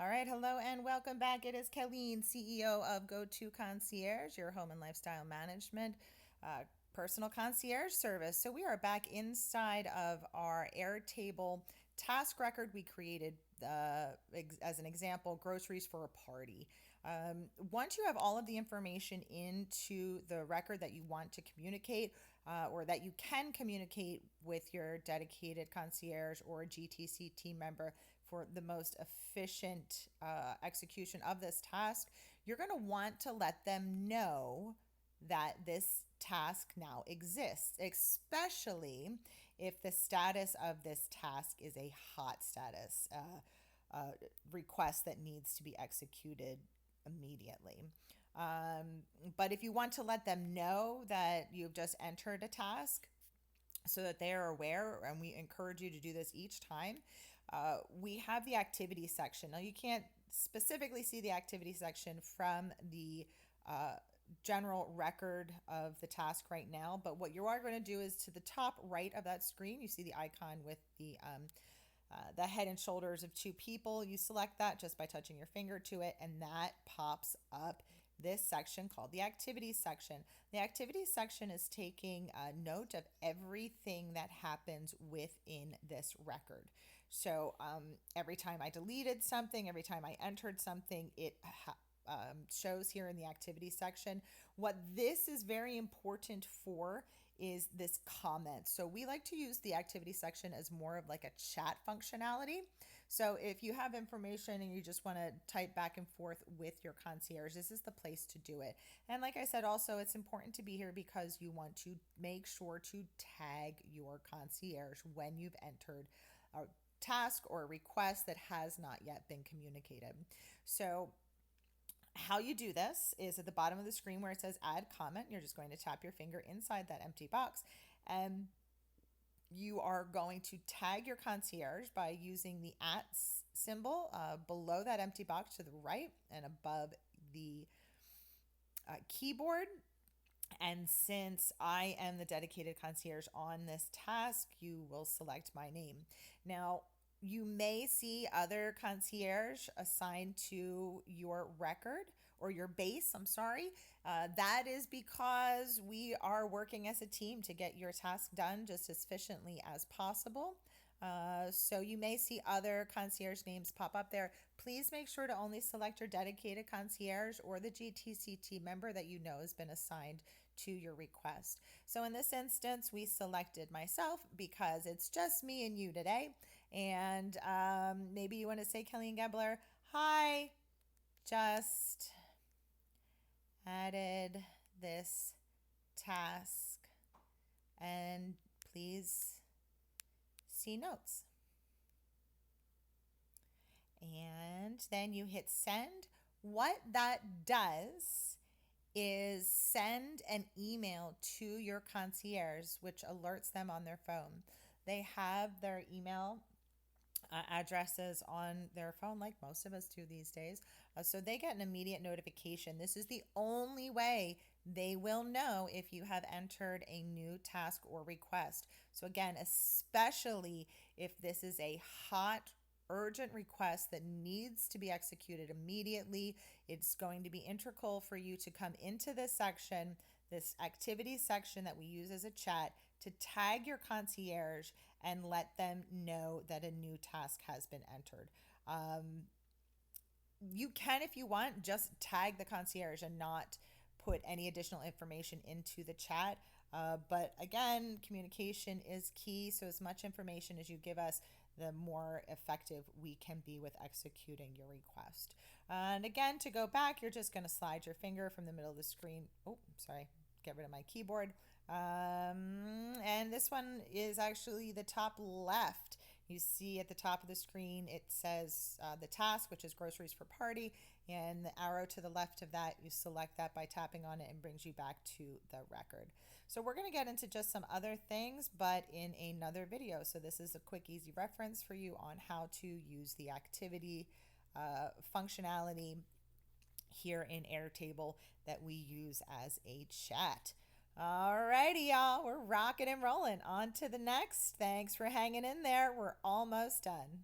All right, hello and welcome back. It is Colleen, CEO of GTC Concierge, your home and lifestyle management personal concierge service. So we are back inside of our Airtable task record we created as an example, groceries for a party. Once you have all of the information into the record that you want to communicate or that you can communicate with your dedicated concierge or GTC team member for the most efficient execution of this task, you're going to want to let them know that this task now exists, especially if the status of this task is a hot status request that needs to be executed immediately. But if you want to let them know that you've just entered a task, so that they are aware, and we encourage you to do this each time. We have the activity section. Now, you can't specifically see the activity section from the general record of the task right now, but what you are going to do is to the top right of that screen, you see the icon with the head and shoulders of two people. You select that just by touching your finger to it, and that pops up this section called the activities section. The activities section is taking note of everything that happens within this record. So every time I deleted something, every time I entered something, it shows here in the activity section. What this is very important for is this comment. So we like to use the activity section as more of like a chat functionality. So if you have information and you just want to type back and forth with your concierge, this is the place to do it. And like I said, also it's important to be here because you want to make sure to tag your concierge when you've entered a task or a request that has not yet been communicated. So how you do this is at the bottom of the screen where it says add comment. You're just going to tap your finger inside that empty box, and you are going to tag your concierge by using the @ symbol below that empty box to the right and above the keyboard. And since I am the dedicated concierge on this task, you will select my name. Now, you may see other concierge assigned to your record or your base. I'm sorry. That is because we are working as a team to get your task done just as efficiently as possible. So you may see other concierge names pop up there. Please make sure to only select your dedicated concierge or the GTC team member that you know has been assigned to your request. So in this instance, we selected myself because it's just me and you today. And maybe you want to say, Kelly and Gebler, hi, just added this task and please see notes. And then you hit send. What that does is send an email to your concierge, which alerts them on their phone. They have their email addresses on their phone, like most of us do these days. So they get an immediate notification. This is the only way they will know if you have entered a new task or request. So again, especially if this is a hot urgent request that needs to be executed immediately, it's going to be integral for you to come into this section, this activity section that we use as a chat, to tag your concierge and let them know that a new task has been entered. You can, if you want, just tag the concierge and not put any additional information into the chat. But again, communication is key. So as much information as you give us, the more effective we can be with executing your request. And again, to go back, you're just going to slide your finger from the middle of the screen. Oh, sorry. Get rid of my keyboard. And this one is actually the top left. You see at the top of the screen, it says the task, which is groceries for party. And the arrow to the left of that, you select that by tapping on it and brings you back to the record. So we're going to get into just some other things, but in another video. So this is a quick, easy reference for you on how to use the activity functionality here in Airtable that we use as a chat. Alrighty, y'all, we're rocking and rolling. On to the next. Thanks for hanging in there. We're almost done.